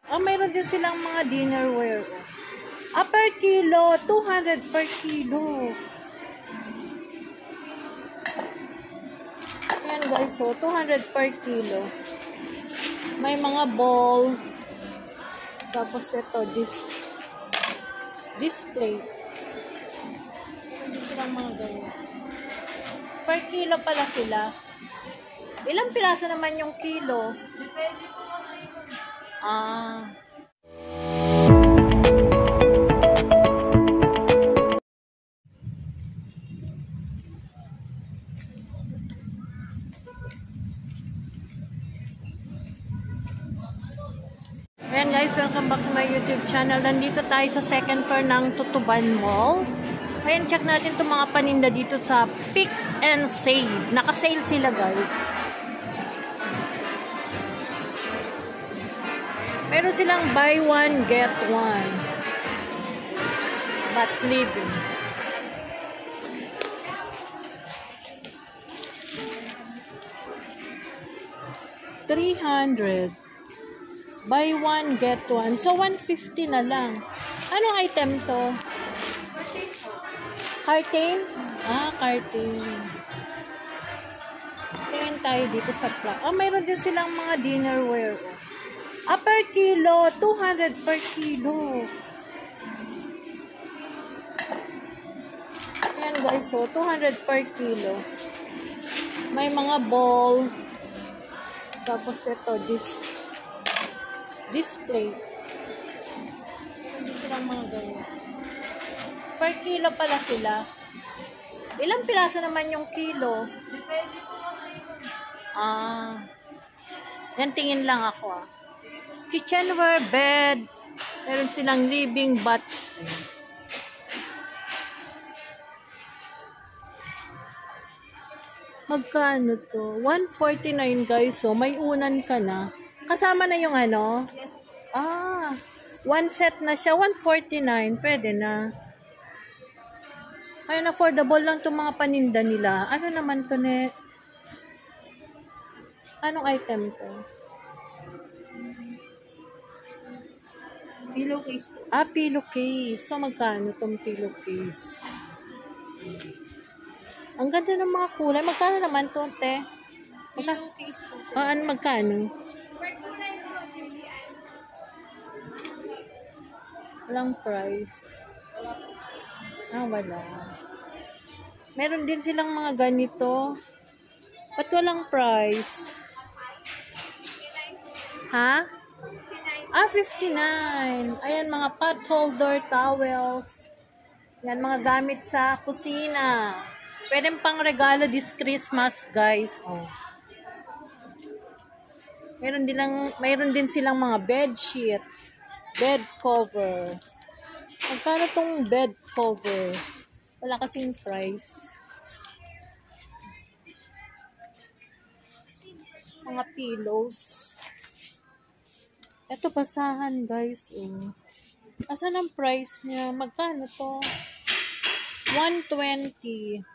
Mayroon din silang mga dinnerware. Per kilo, 200 per kilo. Ayan guys, so 200 per kilo. May mga bowl. Tapos ito, display. Hindi silang mga ganyan. Per kilo pala sila. Ilang piraso naman yung kilo? Ayan guys, welcome back to my YouTube channel. Nandito tayo sa second floor ng Tutuban Mall. Ayan, check natin itong mga paninda dito sa Pick and Save. Naka-sale sila guys. Meron silang buy one, get one. But living. $300. Buy one, get one. So, 150 na lang. Anong item to? Curtain? Curtain. Tingin tayo dito sa plot. Mayroon din silang mga dinnerware. Per kilo, 200 per kilo. Ayan guys, so 200 per kilo. May mga bowl. Tapos ito, display. Hindi silang mga ganyan. Per kilo pala sila. Ilang piraso naman yung kilo? Yan, tingin lang ako Kitchenware, bed. Meron silang living, but magkano to? 149 guys. So, may unan ka na. Kasama na yung ano? Yes. One set na siya. 149. Pwede na. Ayun, affordable lang itong mga paninda nila. Ano naman to, ne? Anong item to? Pillowcase po. Pillowcase. So, magkano itong pillowcase? Ang ganda ng mga kulay. Magkano naman to, te? Pillowcase po. Magkano? Walang price. Wala. Meron din silang mga ganito. Ba't walang price? 59. Ayan, mga pot holder, towels. Yan, mga gamit sa kusina. Pwede pang regalo this Christmas, guys. Mayroon din silang mga bed sheet, bed cover. Magkano tong bed cover? Wala kasing price. Mga pillows. Ito, basahan, guys. Asan ang price niya? Magkano to? 120.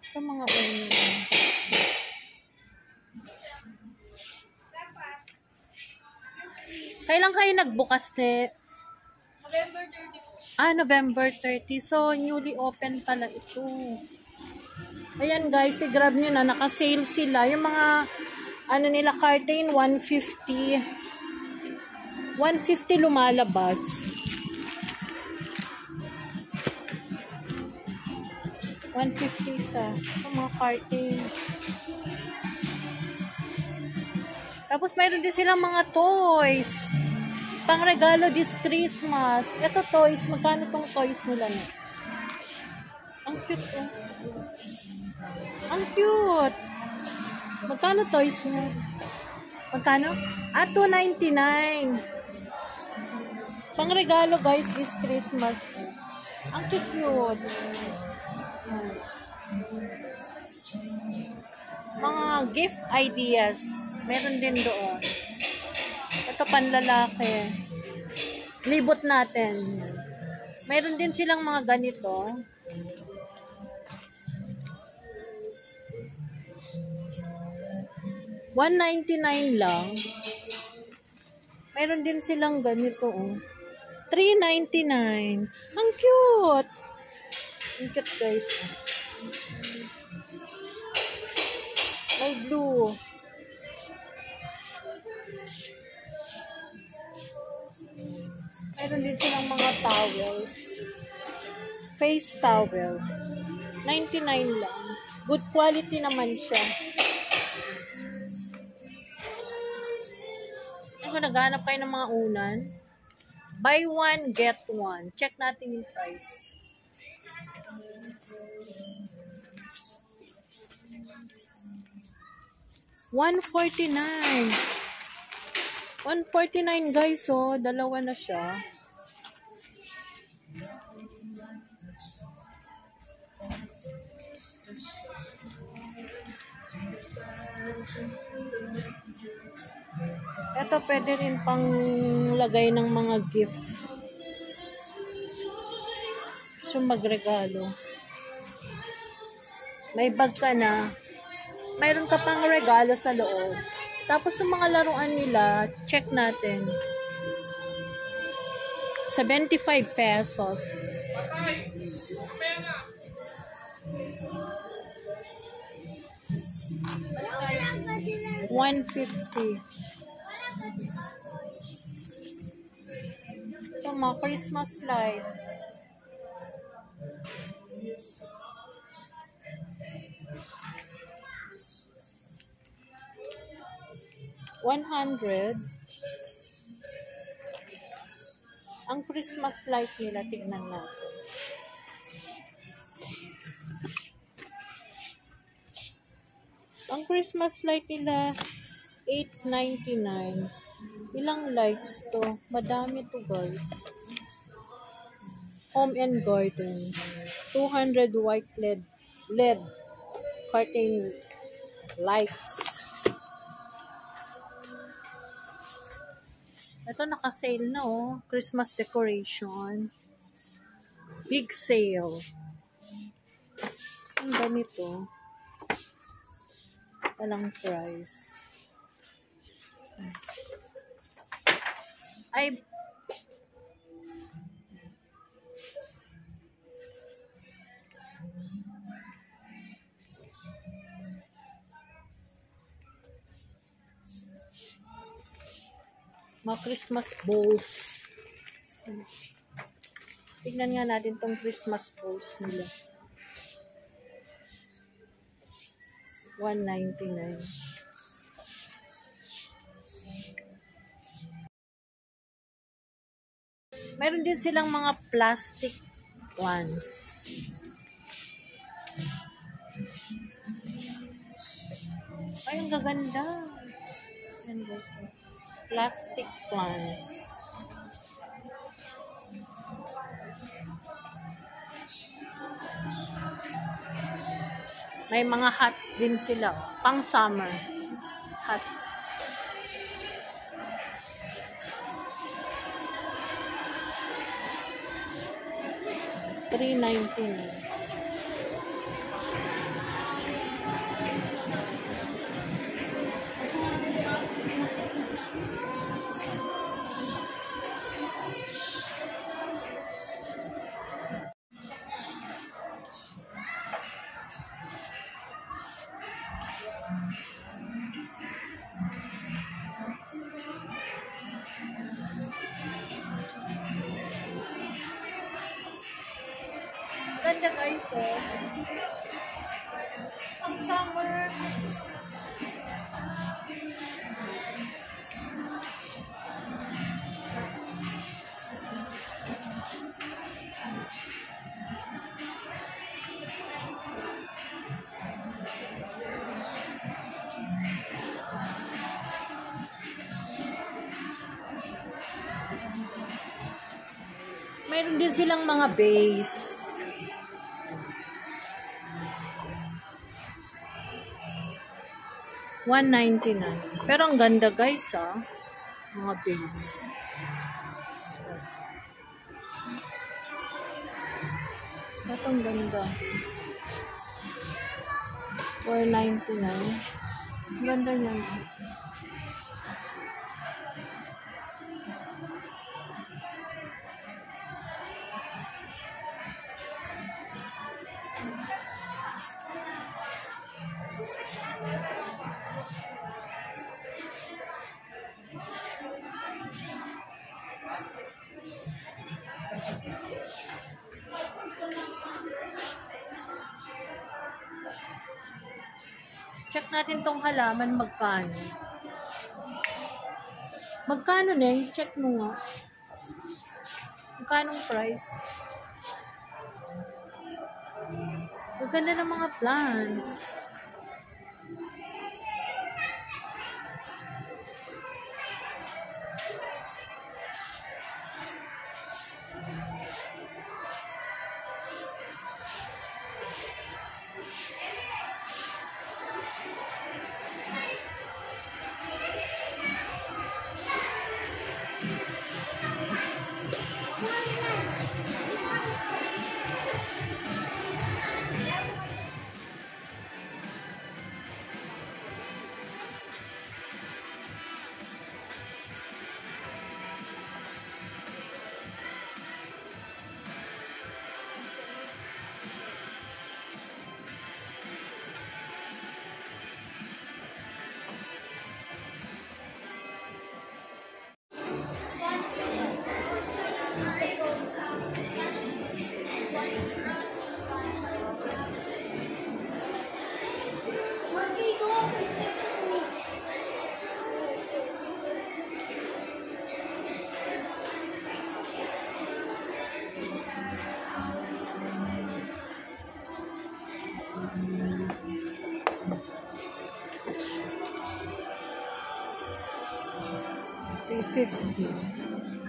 Ito, mga Kailan kayo nagbukas, te? November 30 po. November 30. So, newly open pala ito. Ayan, guys. I-grab nyo na. Naka-sale sila. Yung mga nila, curtain, 150. 150 lumalabas. $150 sa mga curtain. Tapos, mayroon din silang mga toys. Pang regalo this Christmas. Ito toys. Magkano tong toys nila na? Ang cute, Ang cute. Magkano toys niya? Magkano? $2.99. Pang regalo guys this Christmas. Ang cute. Mga gift ideas. Meron din doon. Ito panlalaki. Libot natin. Meron din silang mga ganito. $199 lang. Mayroon din silang ganito, oh. $3.99. Ang cute! Ang cute, guys. May blue. Mayroon din silang mga towels. Face towel. $99 lang. Good quality naman siya. Kung naghanap kayo ng mga unan, buy one, get one. Check natin yung price. $149. $149 guys, oh. Dalawa na siya. Ito pwede rin pang lagay ng mga gift. So magregalo. May bag ka na. Mayroon ka pang regalo sa loob. Tapos yung mga laruan nila, check natin. 75 pesos. 150. Ito mga Christmas light. $100. Ang Christmas light nila, tignan natin. Ang Christmas light nila is $8.99. Ilang lights to? Madami to guys. Home and Garden. 200 white LED curtain lights. Ito naka-sale na oh. Christmas decoration. Big sale. Ang ganito. Walang price. Ay, mga Christmas balls. Tignan nga natin tong Christmas balls nila. $199. Meron din silang mga plastic ones. Ay, ang gaganda. Yan guys. Plastic plants. May mga hat din sila. Pang summer. Hat. $3.99. Ganda guys, oh. Ang summer. Mayroon din silang mga base. $199. Pero ang ganda guys, ah. Mga base. Ito ang ganda. $4.99. Ang ganda niyan. natin tong halaman magkano. Magkano, Neng? Check mo nga. Magkano price? Maganda ng mga plants. $350.